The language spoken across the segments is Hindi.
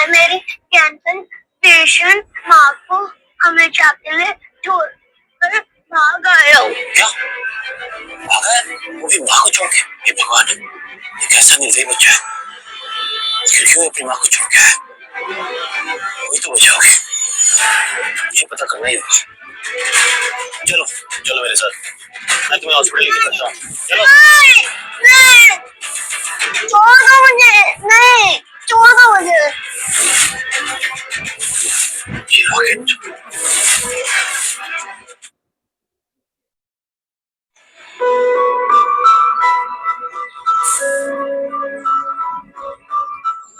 मेरी कैंसर पेशेंट माँ को हमेशा के लिए छोड़कर भाग आया हूँ। क्या भागा है? वो भी माँ को छोड़ के? हे भगवान, ये कैसा निर्दयी बच्चा है। क्यों अपनी माँ को छोड़ के आया? कोई तो वजह होगी, मुझे पता करना ही होगा। चलो चलो मेरे साथ, मैं तुम्हें हॉस्पिटल लेके चलता हूँ। चलो। नहीं, छोड़ दो मुझे, नहीं छोड़ दो मुझे। ये रॉकेट,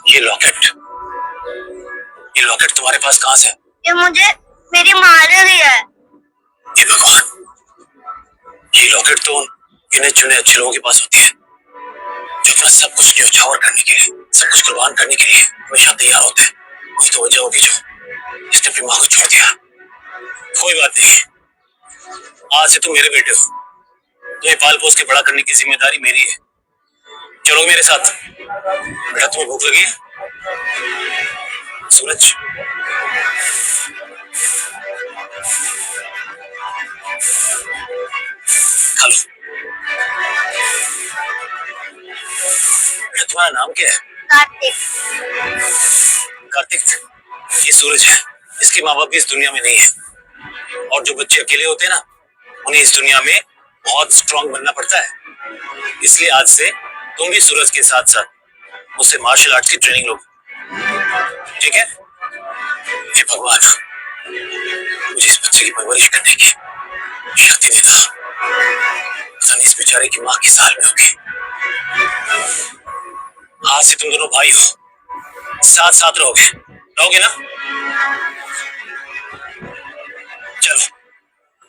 ये लॉकेट, ये लॉकेट तुम्हारे पास कहाँ से? ये मुझे मेरी माँ ने दिया है। हे भगवान, ये लॉकेट तो गिने चुने अच्छे लोगों के पास होती है, जो अपना सब कुछ न्यौछावर करने के लिए, सब कुछ कुर्बान करने के लिए हमेशा तैयार होते हैं। कोई तो वजह होगी जो इसने अपनी माँ को छोड़ दिया। कोई बात नहीं, आज से तुम मेरे बेटे हो, तुम्हें पाल पोस के बड़ा करने की जिम्मेदारी मेरी है। चलो मेरे साथ। बेटा तुम्हें भूख लगी है? सूरज, खा लो। बेटा तुम्हारा नाम क्या है? कार्तिक। कार्तिक, ये सूरज है, इसके माँ बाप भी इस दुनिया में नहीं है। और जो बच्चे अकेले होते हैं ना, उन्हें इस दुनिया में बहुत स्ट्रांग बनना पड़ता है। इसलिए आज से तुम भी सूरज के साथ साथ मुझसे मार्शल आर्ट्स की ट्रेनिंग लो, ठीक है? हे भगवान, मुझे इस बच्चे की परवरिश करने की शक्ति देना। पता नहीं इस बेचारे की माँ किस हाल में होगी। आज से तुम दोनों भाई हो, साथ साथ रहोगे, रहोगे ना? चलो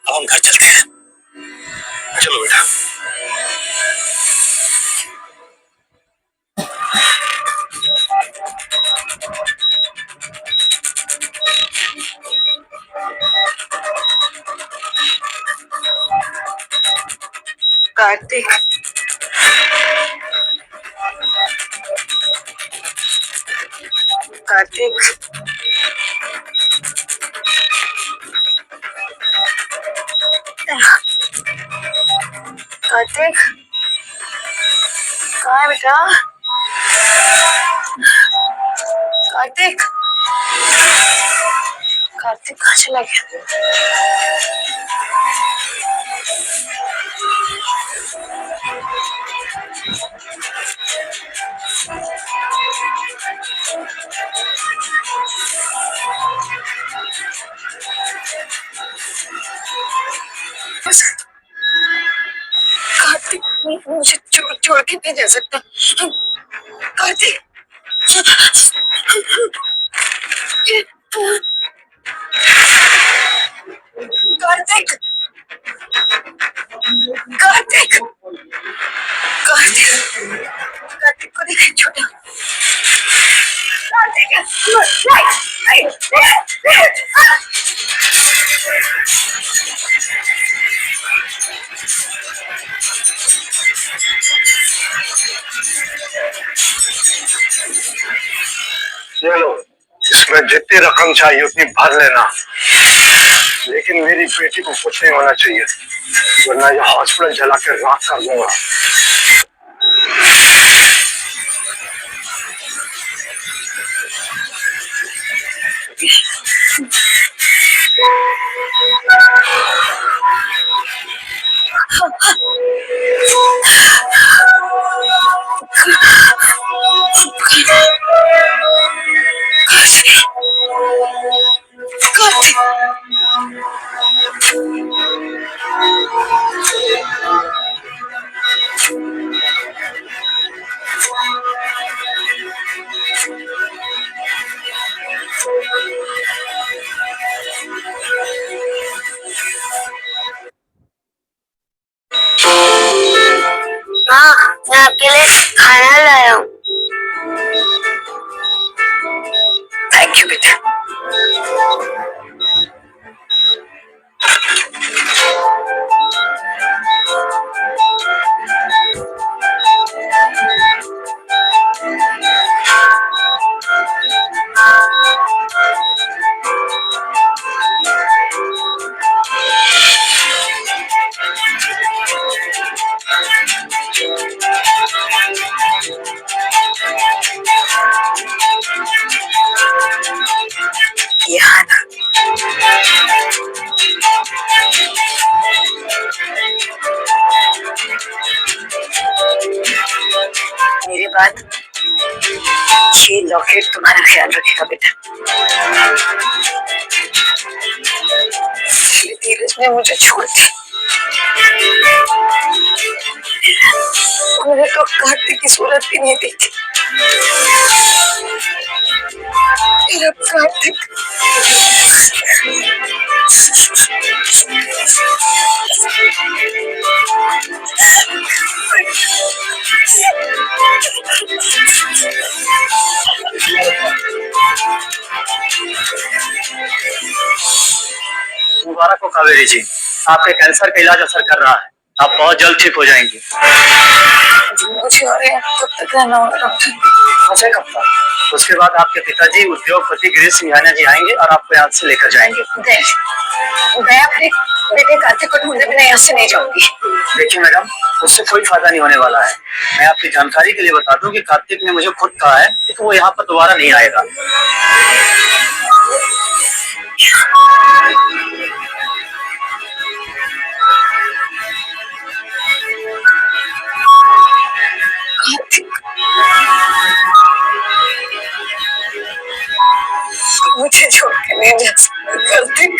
अब हम घर चलते हैं। चलो बेटा। कार्तिक, कार्तिक, कार्तिक, कहाँ है बेटा? कार्तिक, कार्तिक कहाँ चला गया? कार्तिक, मुझे छोड़ के नहीं जा सकता। कार्तिक, कार्तिक, कार्तिक, कार्तिक, कार्तिक को देखा छोटा। कार्तिक, ये लो, इसमें जितनी रकम चाहिए उतनी भर लेना, लेकिन मेरी बेटी को कुछ नहीं होना चाहिए, वरना ये हॉस्पिटल जला के राख कर दूंगा। हाँ, मैं आपके लिए खाना लाया हूँ। थैंक यू बेटा। राकेश तुम्हारा ख्याल रखेगा बेटा। धीरज ने मुझे छोड़ दिया। मैंने तो कार्तिक की सूरत भी नहीं देखी। मेरा कार्तिक मुबारक हो कावेरी जी, आपके कैंसर का इलाज असर कर रहा है। आप बहुत जल्द ठीक हो जाएंगी। मुझे और कब तक रहना होगा डॉक्टर? बस एक हफ्ता, उसके बाद आपके पिताजी उद्योगपति गिरीश सिंघानिया जी आएंगे और आपको यहाँ से लेकर जाएंगे। मैं अपने बेटे कार्तिक को ढूंढने बिना यहाँ से नहीं जाऊंगी। देखिए मैडम, उससे कोई फायदा नहीं होने वाला है। मैं आपकी जानकारी के लिए बता दूं कि कार्तिक ने मुझे खुद कहा है कि वो यहाँ पर दोबारा नहीं आएगा। मुझे छोड़ के नहीं जा सकता कार्तिक।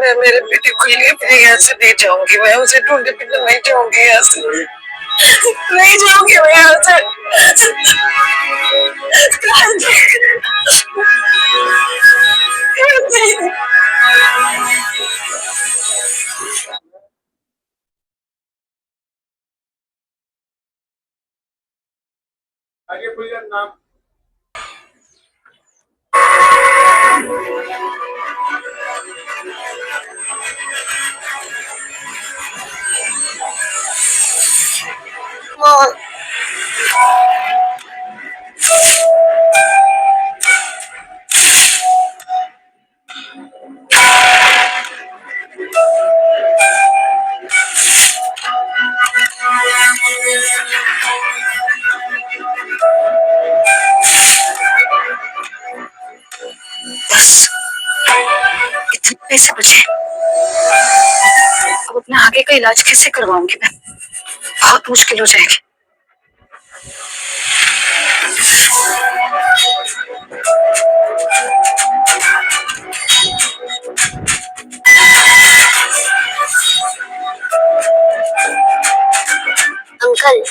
मैं मेरे बेटे को लिए यहाँ से नहीं जाऊंगी। मैं उसे ढूंढने बिना नहीं जाऊंगी यहाँ से। नहीं जाऊंगी मैं यहाँ से। आगे खुल जाए नाम। इतने पैसे बचे, अब अपना आगे का इलाज कैसे करवाऊंगी मैं? बहुत मुश्किल हो जाएगी। अंकल,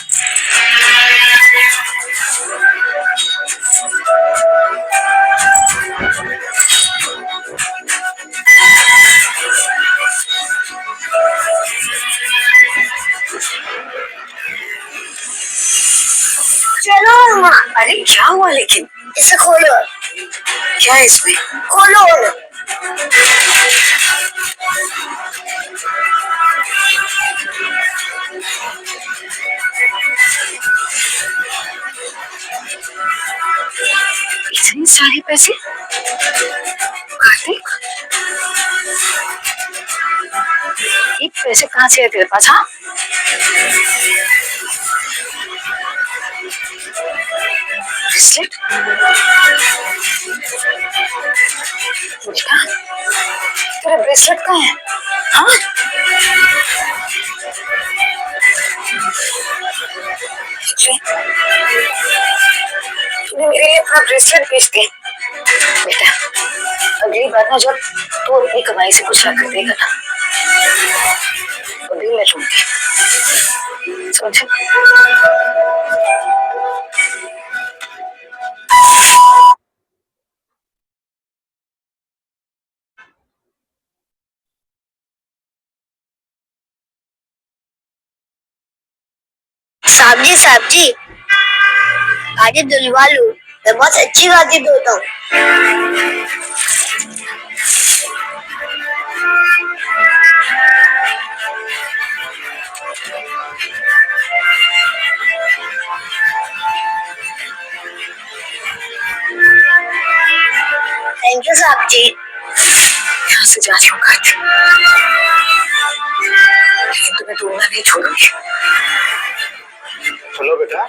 चलो अम्मा। अरे क्या हुआ लेकिन? इसे खोलो। क्या है इसमें? खोलो। इतने सारे पैसे? कार्तिक, ये पैसे कहाँ से है तेरे पास? हाँ, ब्रेसलेट? बेटा, तेरा ब्रेसलेट कहाँ है? हाँ, तूने मेरे लिए अपना ब्रेसलेट बेच दिया। बेटा, अगली बार ना जब तू अपनी कमाई से कुछ रख देगा ना, तो दिल में लूंगी, समझे? साहब जी, गाड़ी धुलवा लो। मैं बहुत अच्छी गाड़ी धोता हूँ। थैंक यू साहब जी। यहाँ से जा रही हूँ कार्तिक, लेकिन तुम्हें ढूंढना नहीं छोड़ूंगी। चलो बेटा।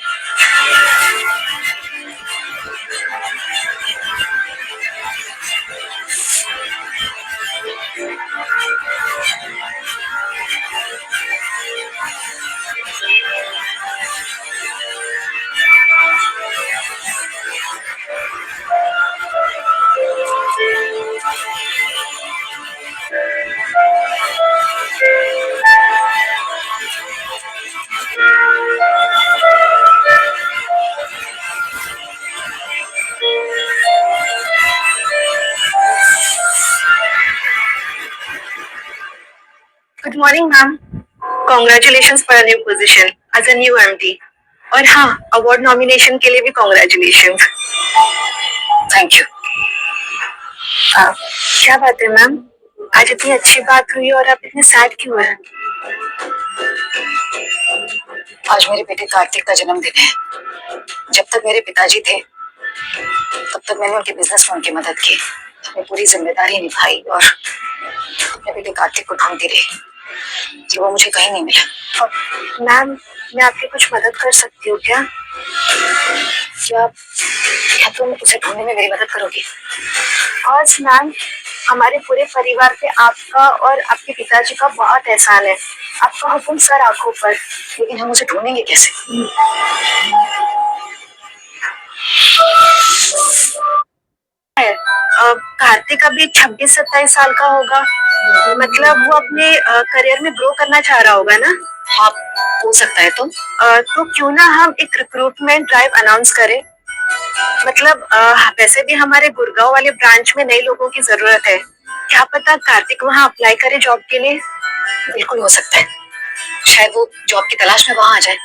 Morning ma'am, congratulations for a new position as a new MD. और हाँ, अवार्ड नॉमिनेशन के लिए भी कॉन्ग्रेचुलेशंस। Thank you. क्या बात है मैम, आज इतनी अच्छी बात हुई और आप इतने सैड क्यों हैं? आज मेरे बेटे कार्तिक का जन्मदिन है। जब तक मेरे पिताजी थे तब तक मैंने उनके बिजनेस में उनकी मदद की, अपनी पूरी जिम्मेदारी निभाई और अपने बेटे कार्तिक को ढूंढती रही कि वो मुझे कहीं नहीं मिला। मैम, मैं आपकी कुछ मदद कर सकती हूँ क्या? क्या तुम उसे ढूंढने में मेरी मदद करोगी? और मैम, हमारे पूरे परिवार पे आपका और आपके पिताजी का बहुत एहसान है। आपका हुक्म सर आंखों पर, लेकिन हम उसे ढूंढेंगे कैसे? कार्तिक अभी 26-27 साल का होगा, मतलब वो अपने करियर में ग्रो करना चाह रहा होगा ना? हाँ, हो सकता है। तो क्यों ना हम एक रिक्रूटमेंट ड्राइव अनाउंस करें? मतलब वैसे भी हमारे गुड़गांव वाले ब्रांच में नए लोगों की जरूरत है। क्या पता कार्तिक वहाँ अप्लाई करे जॉब के लिए। बिल्कुल हो सकता है, शायद वो जॉब की तलाश में वहां आ जाए।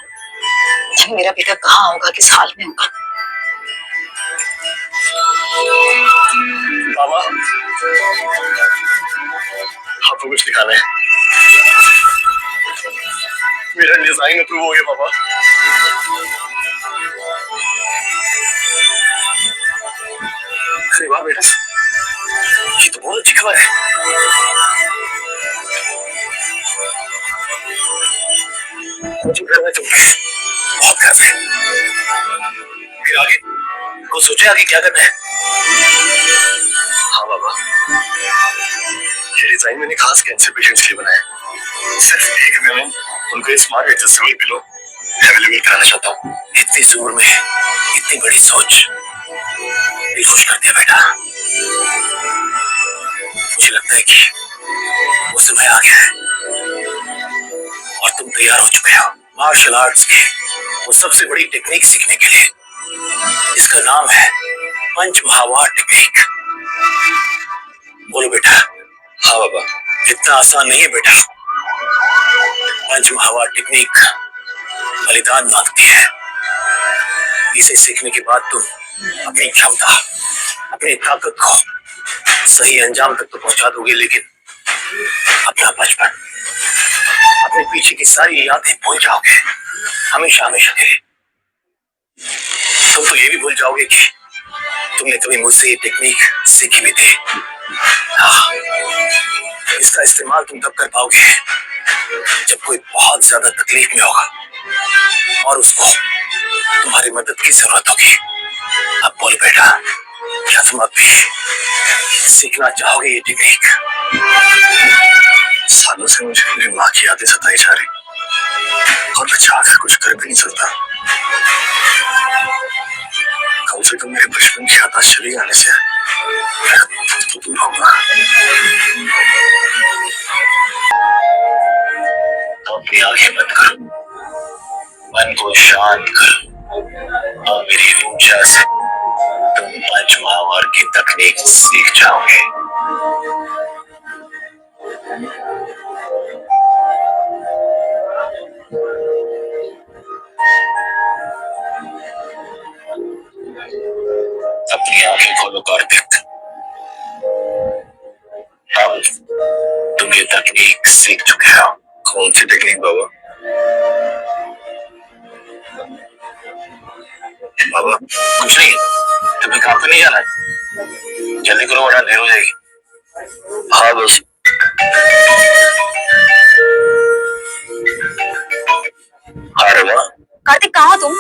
मेरा बेटा कहाँ होगा, किस हाल में होगा? बाबा, आपको कुछ दिखाना है। मेरा डिजाइन अप्रूव हो गया बाबा। अरे वाह बेटा, ये तो बहुत अच्छी खबर है। मुझे घर में तुम बहुत गर्व है। फिर आगे कुछ सोचे, आगे क्या करना है? हाँ बाबा, ये डिजाइन मैंने खास कैंसर पेशेंट्स के लिए बनाया। सिर्फ एक में उनको स्मार्ट एडजस्टेबल पिलो अवेलेबल कराना चाहता हूँ। इतनी सी उम्र में इतनी बड़ी सोच, दिल खुश कर दिया बेटा। मुझे लगता है कि वो समय आ गया है और तुम तैयार हो चुके हो मार्शल आर्ट्स की वो सबसे बड़ी टेक्निक सीखने के लिए। इसका नाम है पंच महावार टेक्निक। बोलो बेटा। हाँ बाबा। इतना आसान नहीं है बेटा। पंच महावार टेक्निक बलिदान मांगती है। इसे सीखने के बाद तुम अपनी क्षमता, अपनी ताकत को सही अंजाम तक तो पहुंचा दोगे, लेकिन अपना बचपन, अपने पीछे की सारी यादें भूल जाओगे हमेशा हमेशा के लिए। तुम तो ये भी भूल जाओगे कि तुमने कभी मुझसे ये टेक्निक सीखी भी थी। हाँ, इसका इस्तेमाल तुम तब कर पाओगे जब कोई बहुत ज्यादा तकलीफ में होगा और उसको तुम्हारी मदद की जरूरत होगी। अब बोल बेटा, क्या तुम अब भी सीखना चाहोगे ये टेक्निक? सालों से मुझे मेरी माँ की यादें सताई जा रही और मैं चाहकर कुछ कर भी नहीं सकता। कम से कम मेरे बचपन की यादें चली जाने से तो दूर होगा। तो अपनी आंखें बंद करो, मन को शांत करो और मेरी ऊर्जा से तुम पंच महावार की तकनीक सीख जाओगे। अपनी आंखें खोलो कार्तिक। अब तुम ये तकनीक सीख चुके हो। कौन सी टेक्निक बाबा? बाबा कुछ नहीं, तुम्हें काम पे नहीं जाना है? जल्दी करो वरना देर हो जाएगी। हाँ बस। अरे वाह कार्तिक, कहाँ हो तुम?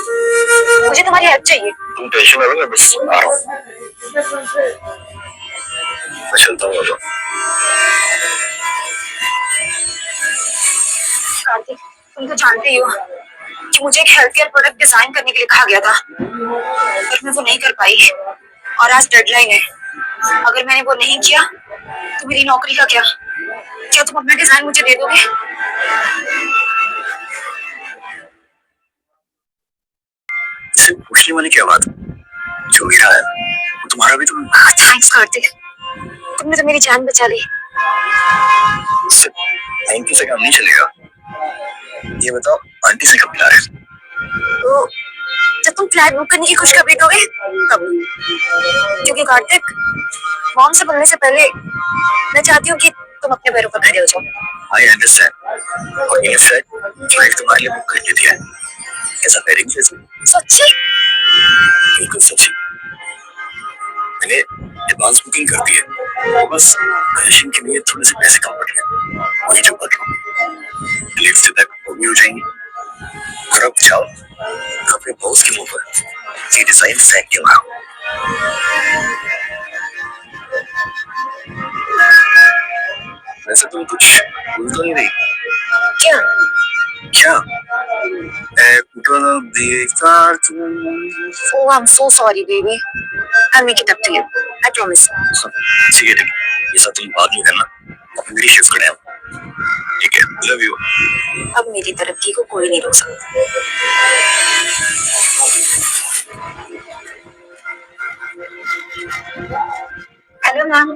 मुझे तुम्हारी हेल्प चाहिए। तुम टेंशन ना लो, मैं बस आ रहा हूँ। मैं चलता हूँ बाबा। कार्तिक, तुम तो जानते ही हो कि मुझे एक हेल्थ केयर प्रोडक्ट डिजाइन करने के लिए कहा गया था, पर मैं वो नहीं कर पाई और आज डेडलाइन है। अगर मैंने वो नहीं किया तो मेरी नौकरी का क्या? क्या तुम अपना डिजाइन मुझे दे दोगे? इसे पूछने वाली क्या बात? जो मेरा है वो तुम्हारा भी। तुम थैंक्स कार्तिक, तुमने तो मेरी जान बचा ली। सिर्फ आंटी से काम नहीं चलेगा। ये बताओ आंटी से कब मिला है? तो जब तुम फ्लैट बुक करने की खुशखबरी दोगे तब, क्योंकि कार्तिक मॉम से बोलने से पहले मैं चाहती हूँ कि तुम अपने पैरों पर खड़े हो जाओ। I understand. और ये फ्लाइट तुम्हारे लिए बुक कर लेती है। कैसा पैरिंग है? सच्ची? बिल्कुल सच्ची। मैंने एडवांस बुकिंग कर दी है, बस मैनेजिंग के लिए थोड़े से पैसे कम पड़ गए। वही जब बट लेट से तक वो भी हो जाएंगी। और अब जाओ अपने बॉस के मुंह पर ये डिजाइन फेंक के मारो। वैसे तुम कुछ भूल तो नहीं रही? क्या? क्या? Oh, I'm so sorry, baby. I'll make it up to you. I promise. ठीक है, ये सब तुम बाद में करना। अब मेरी शिफ्ट करें। ठीक है, लव यू। अब मेरी तरक्की को कोई नहीं रोक सकता। Hello ma'am.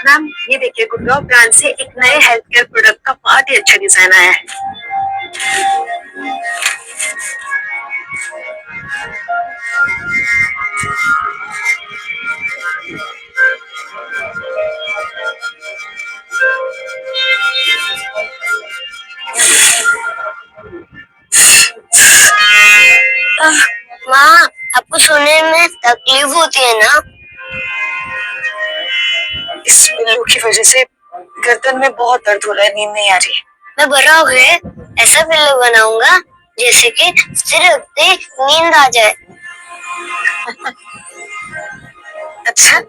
मैम ये देखिए, गुड़गांव ब्रांड से एक नए हेल्थ केयर प्रोडक्ट का बहुत ही अच्छा डिजाइन आया है। माँ, आपको सोने में तकलीफ होती है ना? इस पिल्लू की वजह से गर्दन में बहुत दर्द हो रहा है, नींद नहीं आ रही। मैं बड़ा हो गए ऐसा पिल्लो बनाऊंगा जैसे कि सिर रखते नींद आ जाए। अच्छा,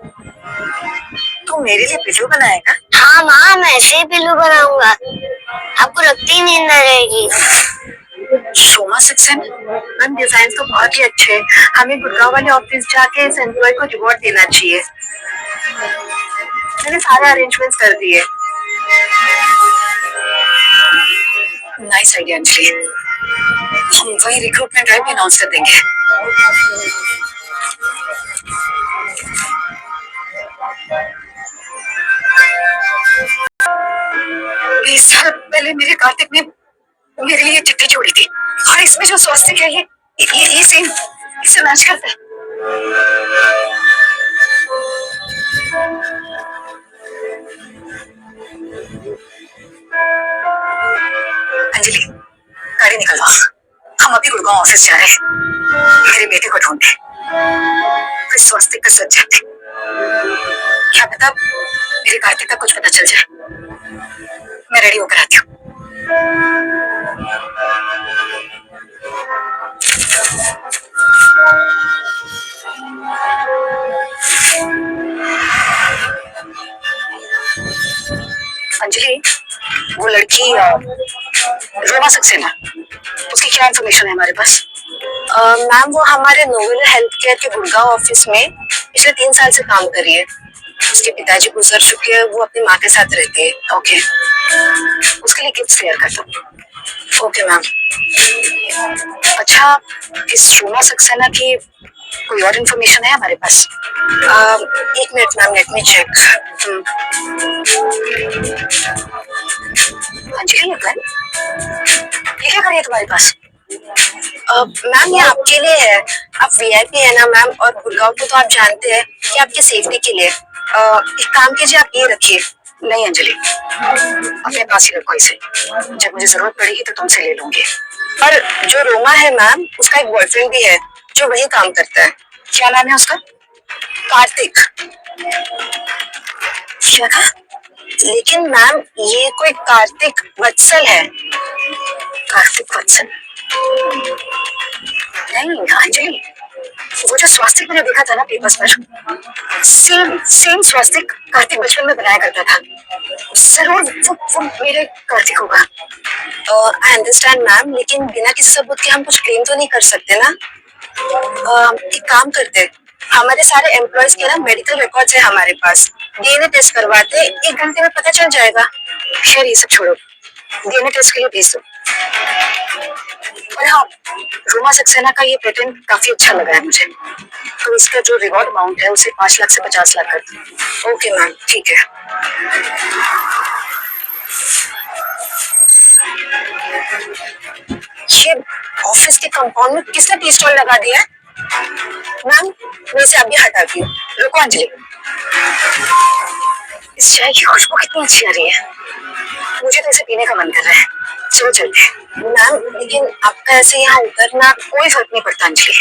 तू मेरे लिए पिल्लू बनाएगा? हाँ माँ, मैं ऐसे ही पिल्लू बनाऊंगा, आपको रखते ही नींद आ जाएगी। शोमा सक्सेना, मैम डिजाइन तो बहुत ही अच्छे हैं। हमें गुड़गांव वाले ऑफिस जाके इस एम्प्लॉय को रिवॉर्ड देना चाहिए। मैंने सारे अरेंजमेंट्स कर दिए। Nice idea Anjali. हम वही रिक्रूटमेंट ड्राइव भी अनाउंस कर देंगे। बीस साल पहले मेरे कार्तिक ने मेरे लिए चिट्ठी छोड़ी थी, और इसमें जो स्वास्थ्य है ये सेम इससे मैच करता है। अंजलि, गाड़ी निकलवा, हम अभी गुड़गांव ऑफिस जा रहे हैं मेरे बेटे को ढूंढने। फिर स्वास्थ्य का सच जाते, क्या पता मेरे कार्तिक का कुछ पता चल जाए। मैं रेडी होकर आती हूँ। अंजलि, वो लड़की रोमा सक्सेना, उसकी क्या इन्फॉर्मेशन है हमारे पास? मैम वो हमारे नोवेल हेल्थ केयर के गुड़गांव ऑफिस में पिछले 3 साल से काम कर रही है। उसके पिताजी गुजर चुके हैं, वो अपनी माँ के साथ रहती है। ओके, उसके लिए गिफ्ट शेयर कर दो। Okay ma'am. अच्छा, इस रोमा सक्सेना की कोई और इन्फॉर्मेशन है हमारे पास? एक minute ma'am, let me check. Anjali, ये गन ये क्या करिए तुम्हारे पास? मैम ये आपके लिए है, आप वीआईपी है ना मैम, और गुड़गांव को तो आप जानते हैं कि आपकी सेफ्टी के लिए। एक काम कीजिए, आप ये रखिए। नहीं अंजलि, अपने पास ही रखो इसे, जब मुझे जरूरत पड़ेगी तो तुमसे ले लूंगी। पर जो रोमा है मैम, उसका एक बॉयफ्रेंड भी है जो वही काम करता है। क्या नाम है उसका? कार्तिक। क्या कहा? लेकिन मैम ये कोई कार्तिक वत्सल है। कार्तिक वत्सल नहीं अंजलि, वो जो स्वास्तिक मैंने देखा था ना पेपर्स पर, सेम स्वास्तिक कार्तिक बचपन में बनाया करता था। जरूर वो मेरे कार्तिक होगा। आई अंडरस्टैंड मैम, लेकिन बिना किसी सबूत के हम कुछ क्लेम तो नहीं कर सकते ना। एक काम करते, हमारे सारे एम्प्लॉयज के ना मेडिकल रिकॉर्ड्स है हमारे पास। डीएनए टेस्ट करवाते, 1 घंटे में पता चल जाएगा। खैर ये सब छोड़ो, डीएनए टेस्ट के लिए भेज दो। और हाँ, रोमा सक्सेना का ये पेटेंट काफी अच्छा लगा है मुझे, तो इसका जो रिवॉर्ड अमाउंट है उसे 5 लाख से 50 लाख कर दो। ओके मैम, ठीक है। ये ऑफिस के कंपाउंड में किसने टी स्टॉल लगा दिया है? मैम, मैं इसे अभी हटाती हूँ। रुको अंजलि, इस चाय की खुशबू कितनी अच्छी आ रही है, मुझे तो इसे पीने का मन कर रहा है। चलो चलते हैं। मैम, लेकिन आपका ऐसे यहाँ उतरना कोई फर्क नहीं पड़ता अंजलि।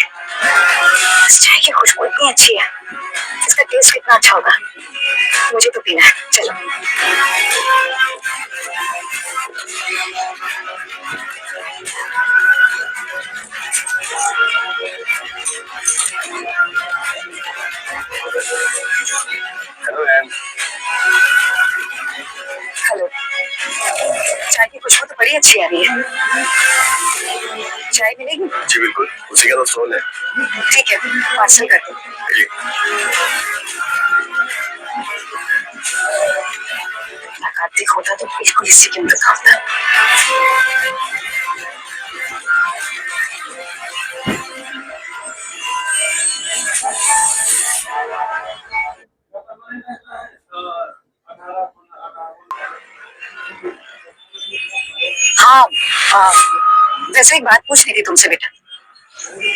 इस चाय की खुशबू इतनी अच्छी है, इसका टेस्ट कितना अच्छा होगा, मुझे तो पीना है। चलो। Hello ma'am. हेलो, चाय की खुशबू तो बड़ी अच्छी आ रही है, चाय मिलेगी? जी बिल्कुल, उसी का तो स्टॉल है। ठीक है, पार्सल कर दो। जी। कार्तिक होता तो बिल्कुल इसी की मदद होता। हाँ, वैसे एक बात पूछनी थी तुमसे बेटा,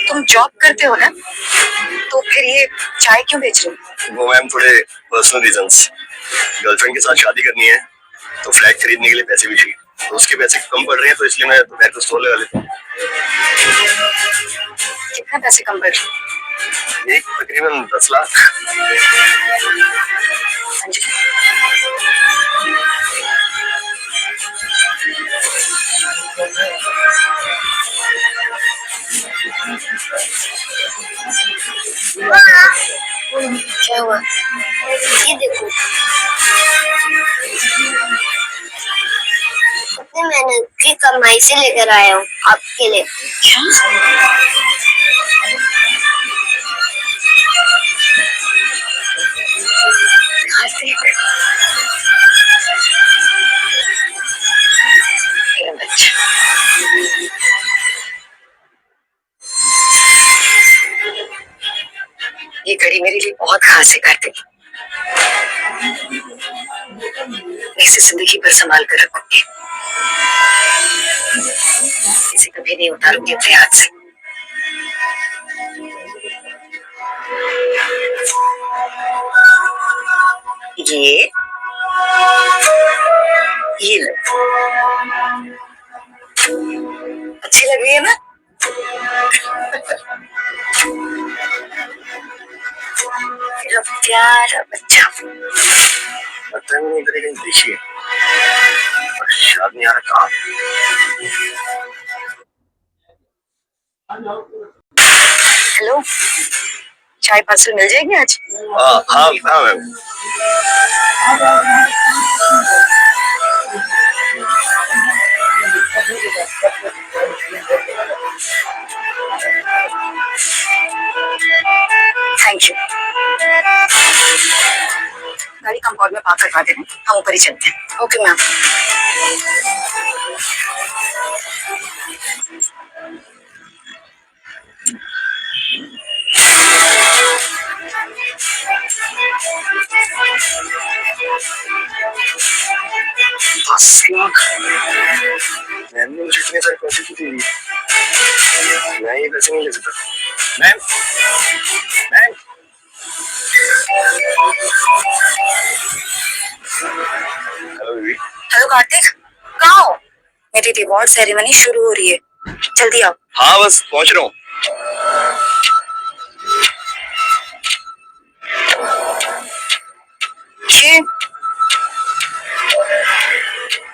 तुम जॉब करते हो ना, तो फिर ये चाय क्यों बेच रहे हो? वो मैम थोड़े पर्सनल रीजंस, गर्लफ्रेंड के साथ शादी करनी है तो फ्लैट खरीदने के लिए पैसे भी चाहिए, तो उसके पैसे कम पड़ रहे हैं तो इसलिए मैं दोपहर को स्टॉल लगा लेता हूँ। कितना पैसे कम पड़ रहे? एक तकरीबन 10 लाख। अंजलि, क्या हुआ? ये देखो, अपनी मेहनत की कमाई से लेकर आया हूँ आपके लिए। कार्तिक, मेरा बच्चा। ये घड़ी मेरे लिए बहुत खास है कार्तिक, मैं इसे जिंदगी भर संभाल कर रखूंगी, इसे कभी नहीं उतारूंगी अपने हाथ से। ये लो, अच्छी लग रही है ना? मेरा प्यारा बच्चा। लगता है मैंने इधर कहीं देखी है, पर याद नहीं आ रहा कहाँ। हेलो, चाय पार्सल मिल जाएगी आज? हाँ हाँ हाँ मैम। Thank you. गाड़ी कंपाउंड में पार्क करवा देना, हम ऊपर ही चलते हैं। Okay ma'am. मैम ने मुझे इतने सारे पैसे क्यों दे दिए? मैं ये पैसे नहीं ले सकता। Ma'am ma'am. Hello baby. Hello Kartik, कहाँ हो? मेरी रिवॉर्ड सेरेमनी शुरू हो रही है, जल्दी आओ। हाँ बस पहुंच रहा हूँ। ये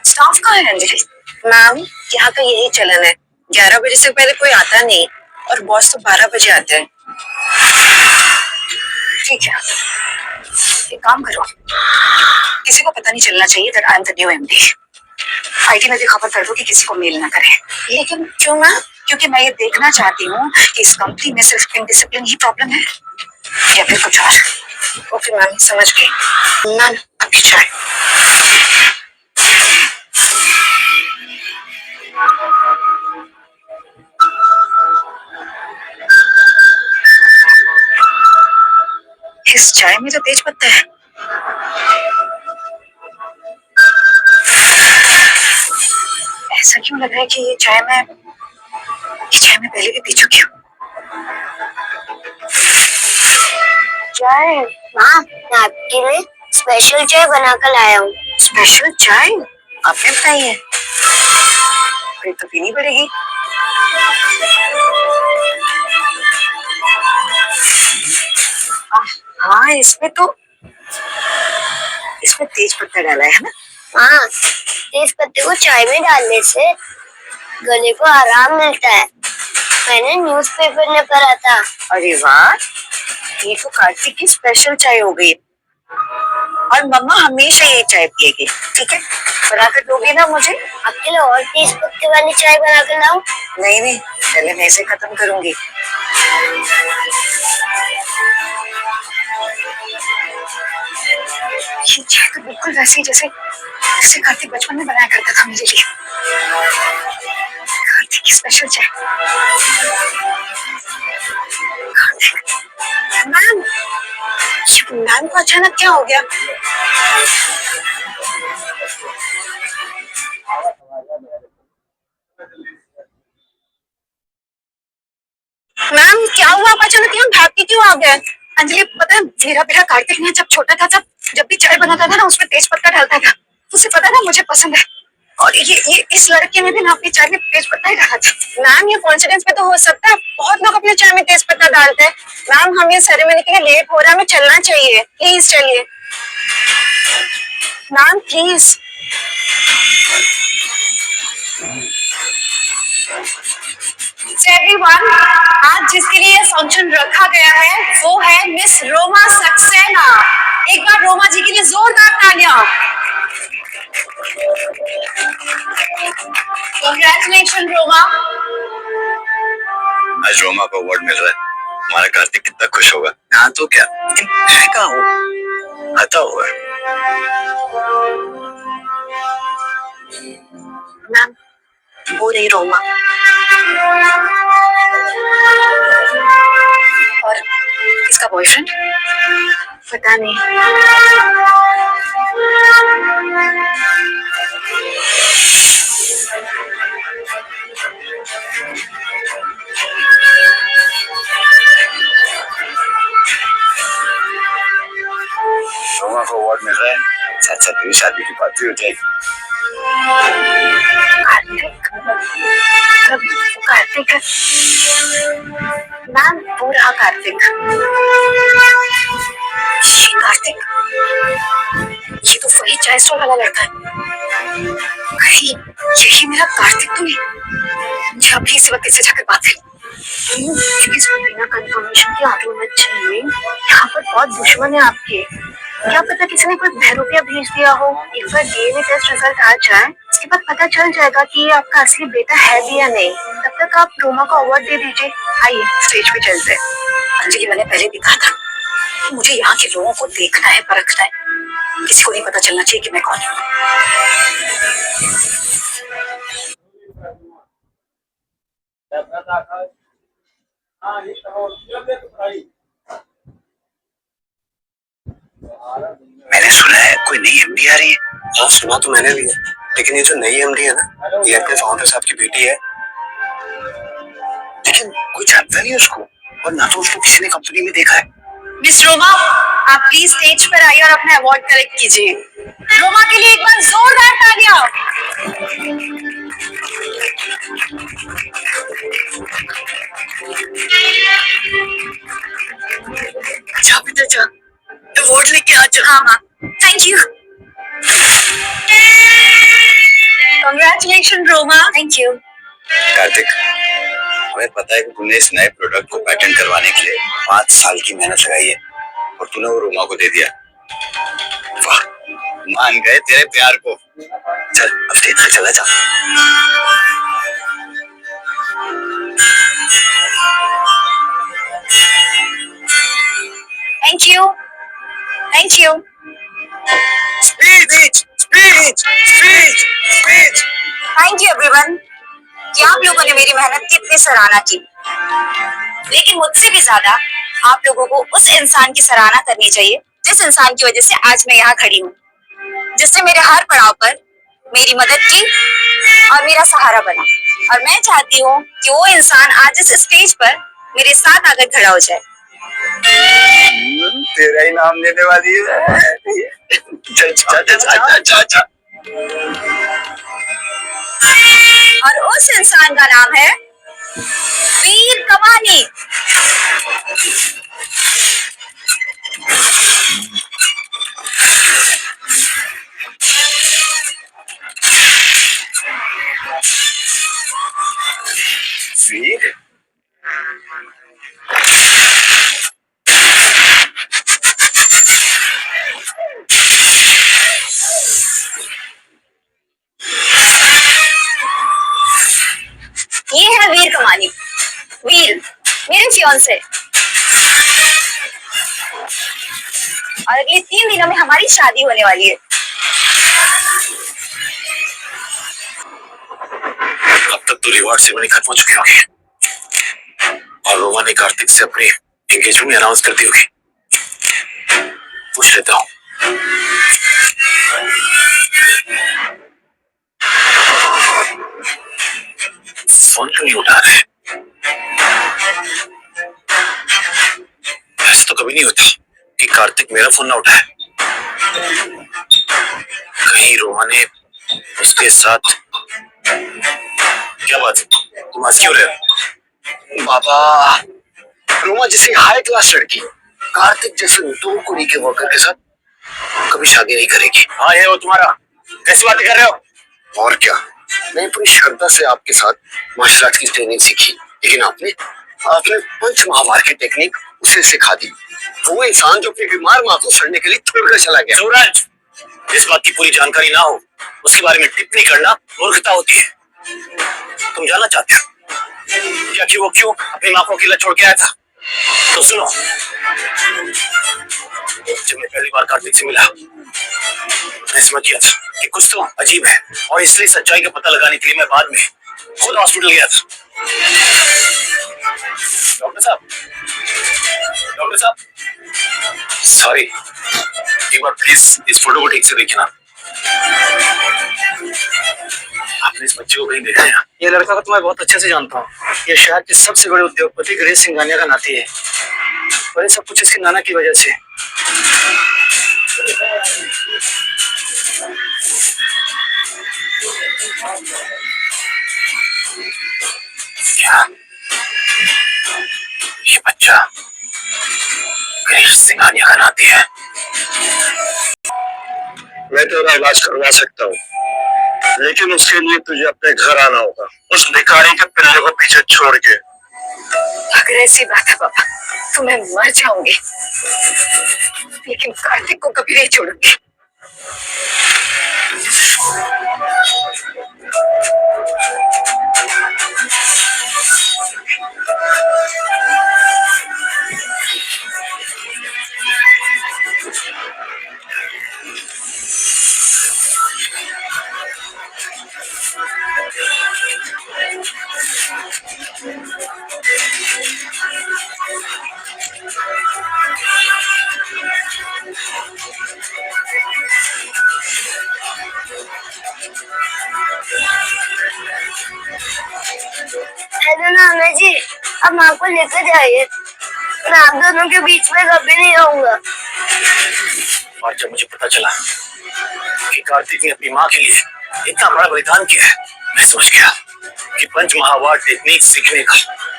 स्टाफ कहाँ है अंजलि? मैम, यहाँ का यही चलन है, 11 बजे से पहले कोई आता नहीं और बॉस तो 12 बजे आते हैं। ठीक है, एक काम करो, किसी को पता नहीं चलना चाहिए that I am the new MD. IT में भी खबर कर दो कि किसी को मेल ना करे। लेकिन क्यों मैम? क्योंकि मैं ये देखना चाहती हूँ कि इस कंपनी में सिर्फ इनडिसिप्लिन ही प्रॉब्लम है या फिर कुछ और। ओके मैम, समझ गई। मैम, आपकी चाय। इस चाय में तो तेज पत्ता है। क्यों लग रहा है कि ये चाय मैं पहले भी पी चुकी हूँ। चाय माँ, मैं आपके लिए स्पेशल चाय बना कर लाया हूँ। स्पेशल चाय आपने बनाई है? फिर तो पीनी पड़ेगी। हाँ, इसमें तेज पत्ता डाला है ना? हाँ, तेज पत्ते को चाय में डालने से गले को आराम मिलता है। मैंने न्यूज़पेपर में पढ़ा था। अरे वाह, ये तो कार्तिक की स्पेशल चाय हो गई। और मम्मा हमेशा ये चाय पिएगी। ठीक है, बना कर दोगे ना मुझे? आपके लिए और तेज पत्ते वाली चाय बना कर लाऊं? नहीं, पहले मैं इसे खत्म करूंगी। ये चाय तो बिल्कुल वैसी जैसे कार्तिक बचपन में बनाया करता था मेरे लिए। कार्तिक की स्पेशल चाय। मैम, मैम को अचानक क्या हो गया? मैम क्या हुआ? आप अचानक यहाँ भागती क्यों आ गए? अंजलि, पता है मेरा कार्तिक ना जब छोटा था जब भी चाय बनाता था ना उसमें तेज पत्ता डालता था। उसे पता ना मुझे पसंद है, और ये इस लड़के ने भी ना अपनी चाय में तेज पत्ता ही डाला था। मैम ये कॉन्फिडेंस पे तो हो सकता है, बहुत लोग अपनी चाय में तेज पत्ता डालते हैं। मैम हम ये सेरेमनी के लिए लेट हो रहा है, हमें चलना चाहिए, प्लीज चलिए। Ma'am please. एवरीवन, आज जिसके लिए ये फंक्शन रखा गया है वो है मिस रोमा सक्सेना। एक बार रोमा जी के लिए जोरदार तालियां। कांग्रेचुलेशन रोमा। आज रोमा को अवार्ड मिल रहा है, हमारा कार्तिक कितना खुश होगा। हाँ तो क्या, है कहाँ हूँ, आता हुआ। मैम वो रही रोमा, और इसका बॉयफ्रेंड पता नहीं। रोमा को अवार्ड मिल रहा है, साथ साथ तेरी शादी की बात भी हो जाएगी। कार्तिक मैम, वो रहा कार्तिक। ये कार्तिक, ये तो वही चाय स्टॉल वाला लड़का है। कहीं यही मेरा कार्तिक तो नहीं? मुझे अभी इसी वक्त इससे जाकर बात करें। प्लीज बिना कंफर्मेशन के आगे मत जाइए, यहाँ पर बहुत दुश्मन है आपके। क्या पता किसी ने कोई 10 रुपया भेज दिया हो। एक बार डीएनए टेस्ट रिजल्ट आ जाए उसके बाद पता चल जाएगा कि ये आपका असली बेटा है भी या नहीं। तब तक आप रोमा को अवार्ड दे दीजिए। आइए स्टेज पे चलते हैं। अंजलि, मैंने पहले भी कहा था कि मुझे यहाँ के लोगों को देखना है, परखना है। किसी को नहीं पता चलना चाहिए कि मैं कौन हूँ। मैंने सुना है कोई नई एमडी आ रही है। हाँ सुना तो मैंने भी है, लेकिन ये जो नई एमडी है ना, ये अपने फाउंडर साहब की बेटी है। लेकिन कोई जानता नहीं उसको, और ना तो उसको किसी ने कंपनी में देखा है। मिस रोमा, आप प्लीज स्टेज पर आइए और अपने अवार्ड कलेक्ट कीजिए। रोमा के लिए एक बार जोरदार तालियां। जा बेटा जा, अवार्ड लेके आ जा। हाँ माँ, thank you. Congratulation Roma. Thank you. Kartik, हमें पता है कि तूने इस नए प्रोडक्ट को पेटेंट करवाने के लिए 5 साल की मेहनत लगाई है, और तूने वो रोमा को दे दिया। वाह, मान गए तेरे प्यार को। चल अब स्टेज पे चला जा। Thank you, thank you. Speech speech speech speech. Thank you everyone कि आप लोगों ने मेरी मेहनत की इतनी सराहना की, लेकिन मुझसे भी ज्यादा आप लोगों को उस इंसान की सराहना करनी चाहिए जिस इंसान की वजह से आज मैं यहाँ खड़ी हूँ, जिसने मेरे हर पड़ाव पर मेरी मदद की और मेरा सहारा बना। और मैं चाहती हूँ कि वो इंसान आज इस स्टेज पर मेरे साथ आकर खड़ा हो जाए। तेरा ही नाम लेने वाली है। जा। और उस इंसान का नाम है वीर कमानी। वीर, ये है वीर कमानी। वीर मेरे फियांसे। और अगले 3 दिनों में हमारी शादी होने वाली है। अब तक तो रिवॉर्ड सेरेमनी खत्म हो चुकी होगी और रोमा ने कार्तिक से अपनी एंगेजमेंट अनाउंस कर दी होगी। पूछ लेता हूँ। फोन क्यों नहीं उठा रहे? ऐसा तो कभी नहीं होता कि कार्तिक मेरा फोन ना उठाए। कहीं रोमा ने उसके साथ क्या बात है? तुम हंस क्यों रहे हो? बाबा, रोमा जैसी हाई क्लास लड़की कार्तिक जैसे दो कुड़ी के वर्कर के साथ कभी शादी नहीं करेगी। हाँ, ये वो तुम्हारा। कैसी बातें कर रहे हो? और क्या, मैं पूरी श्रद्धा से आपके साथ मार्शल आर्ट की ट्रेनिंग सीखी, लेकिन आपने पंच महावार की टेक्निक उसे सिखा दी। वो इंसान जो अपनी बीमार माँ को सड़ने के लिए छोड़कर चला गया। सूरज, जिस बात की पूरी जानकारी ना हो उसके बारे में टिप्पणी करना मूर्खता होती है। तुम जानना चाहते हो क्या कि वो क्यों अपनी माँ को अकेला छोड़ के आया था? तो सुनो, जब मैं पहली बार कार्तिक से मिला मैं समझ गया था कि कुछ तो अजीब है और इसलिए सच्चाई का पता लगाने के लिए मैं बाद में खुद हॉस्पिटल गया था। डॉक्टर साहब, सॉरी, एक बार प्लीज इस फोटो को ठीक से देखना। आपने इस बच्चे को कहीं देखा है? ये लड़का को तो मैं बहुत अच्छे से जानता हूँ। ये शहर के सबसे बड़े उद्योगपति गणेश सिंघानिया का नाती है और ये सब कुछ इसके नाना की वजह से। क्या ये बच्चा गणेश सिंघानिया का नाती है? मैं तेरा इलाज करवा सकता हूँ, लेकिन उसके लिए तुझे अपने घर आना होगा, उस भिखारी के पिल्ले को पीछे छोड़ के। अगर ऐसी बात है बाबा तो मैं मर जाऊंगी, लेकिन कार्तिक को कभी नहीं छोड़ूंगी। हेलो नाना जी, अब माँ को लेकर जाइए। मैं आप दोनों के बीच में कभी नहीं रहूंगा। और जब मुझे पता चला कि कार्तिक ने अपनी माँ के लिए इतना बड़ा बलिदान किया है, मैं समझ गया कि पंच महावार टेक्निक सीखने का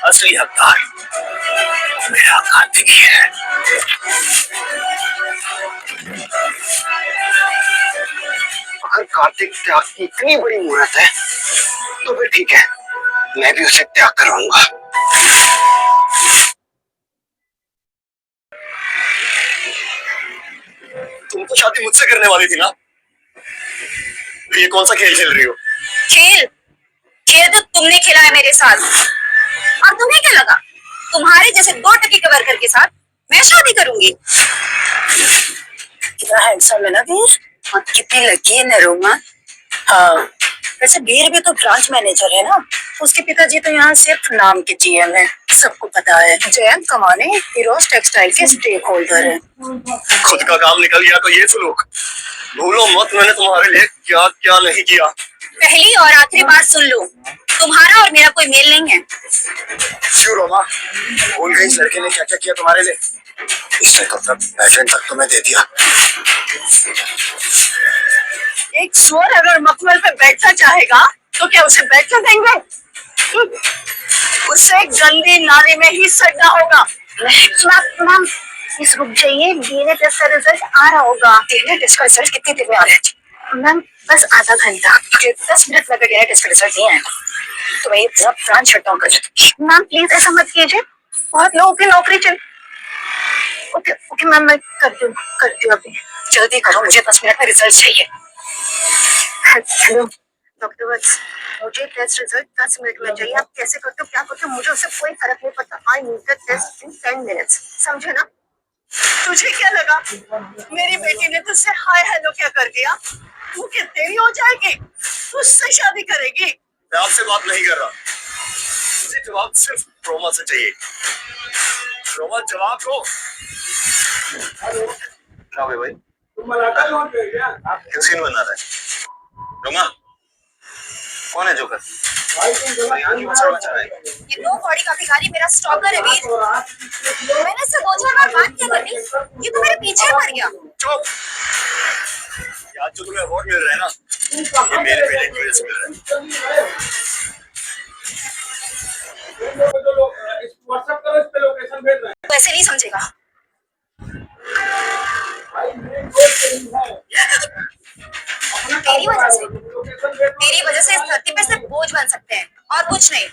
असली हकदार मेरा कार्तिक ही है। अगर कार्तिक त्याग की इतनी बड़ी मुहूर्त है तो फिर ठीक है, मैं भी उसे त्याग करवाऊंगा। तुम तो शादी मुझसे करने वाली थी ना? ये कौन सा खेल खेल रही हो? खेल खेल तो तुमने खेला है मेरे साथ। और तुम्हें क्या लगा तुम्हारे जैसे 2 टकी के वर्कर के साथ मैं शादी करूंगी? कितना हैंडसम है ना वीर, और कितनी लकी है ना रोमा। हाँ, वैसे वीर भी तो ब्रांच मैनेजर है ना, उसके पिताजी तो यहाँ सिर्फ नाम के जीएम है, सबको पता है। जयंत कमाने हीरोज टेक्सटाइल के स्टेक होल्डर है। खुद का काम निकल गया तो ये सुलूक। भूलो मत मैंने तुम्हारे लिए क्या क्या नहीं किया। पहली और आखिरी बात सुन लो, तुम्हारा और मेरा कोई मेल नहीं है। क्यों रोमा, भूल गई इस लड़के ने क्या क्या किया तुम्हारे लिए? इसने तो अपना पैशन तक तुम्हें दे दिया। एक चोर अगर मखमल पे बैठना चाहेगा तो क्या उसे बैठने देंगे? उसे गंदी नाली में ही सड़ना होगा। मैम प्लीज रुक जाइए, डीएनए टेस्ट का रिजल्ट आ रहा होगा। डीएनए टेस्ट का रिजल्ट कितनी देर में आ रहा है? मैम बस आधा घंटा। 10 मिनट में डीएनए टेस्ट का रिजल्ट नहीं आएगा तो मैं ये पूरा प्लान शट डाउन कर दूंगी। मैम प्लीज ऐसा मत कीजिए, बहुत लोगों की नौकरी चल। ओके ओके मैम, मैं करती हूँ अभी। जल्दी करो, मुझे 10 मिनट में रिजल्ट चाहिए। हेलो डॉक्टर वत्स, मुझे टेस्ट रिजल्ट 10 मिनट में चाहिए। आप कैसे करते हो, क्या करते हो, मुझे उससे कोई फर्क नहीं पड़ता। I need the test in 10 minutes, समझे ना? तुझे क्या लगा मेरी बेटी ने तुझसे हाय हेलो क्या कर दिया? तू क्या तेरी हो जाएगी? तुझसे शादी करेगी? मैं आपसे बात नहीं कर रहा, मुझे जवाब सिर्फ रोमा से चाहिए। रोमा जवाब दो। क्या हुआ भाई, क्यों सीन बना रहा है? रोमा कौन है जोकर? यहाँ क्यों मचा रहा है? ये 2 कौड़ी का भिखारी मेरा स्टॉकर है वीर। मैंने इससे 2-4 बार बात क्या करनी, ये तो मेरे पीछे पड़ गया। चुप। आज जो तुम्हें अवार्ड मिल रहा है ना, ये मेरे बेटे की वजह से मिल रहा है। तू ऐसे नहीं समझेगा। तेरी वजह से इस धरती पे सिर्फ बोझ बन सकते हैं और कुछ नहीं।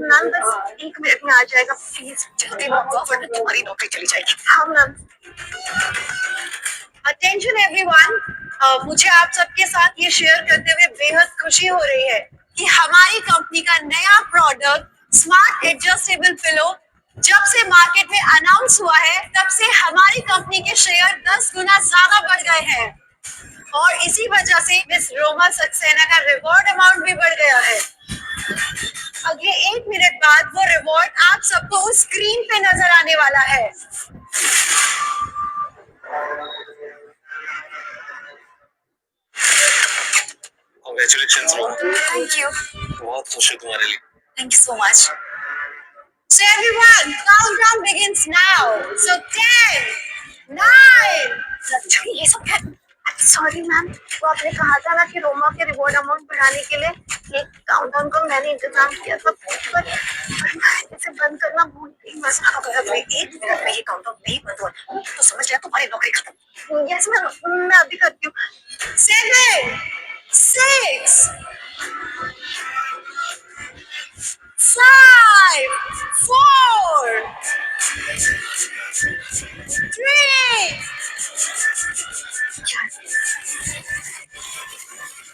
मैम बस 1 मिनट में आ जाएगा, प्लीज जल्दी बताओ वरना तुम्हारी नौकरी चली जाएगी। हाँ मैम। अटेंशन एवरीवन, मुझे आप सबके साथ ये शेयर करते हुए बेहद खुशी हो रही है कि हमारी कंपनी का नया प्रोडक्ट स्मार्ट एडजस्टेबल पिलो जब से मार्केट में अनाउंस हुआ है तब से हमारी कंपनी के शेयर 10 गुना ज्यादा बढ़ गए हैं और इसी वजह से मिस रोमा सक्सेना का रिवॉर्ड अमाउंट भी बढ़ गया है। अगले 1 मिनट बाद वो रिवॉर्ड आप सबको उस स्क्रीन पे नजर आने वाला है। Congratulations Roma, thank you. बहुत खुश हूँ तुम्हारे लिए। Thank you so much. So everyone, countdown begins now. So 10, 9. ये सब क्या? सॉरी मैम, वो आपने कहा था ना कि रोमा के रिवॉर्ड अमाउंट बढ़ाने के लिए एक काउंटडाउन का मैंने इंतजाम किया था, पर इसे बंद करना भूल गई। बस अगर मैं 1 मिनट में ये काउंटडाउन नहीं बंद हुआ तो समझ लिया तुम्हारी नौकरी खत्म। यस मैम, मैं अभी करती हूँ। 7, 6, 5, 4, 3,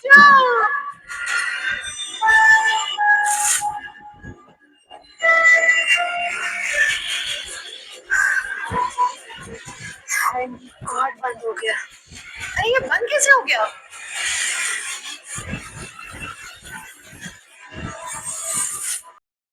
2. गॉड, बंद हो गया। अरे ये बंद कैसे हो गया?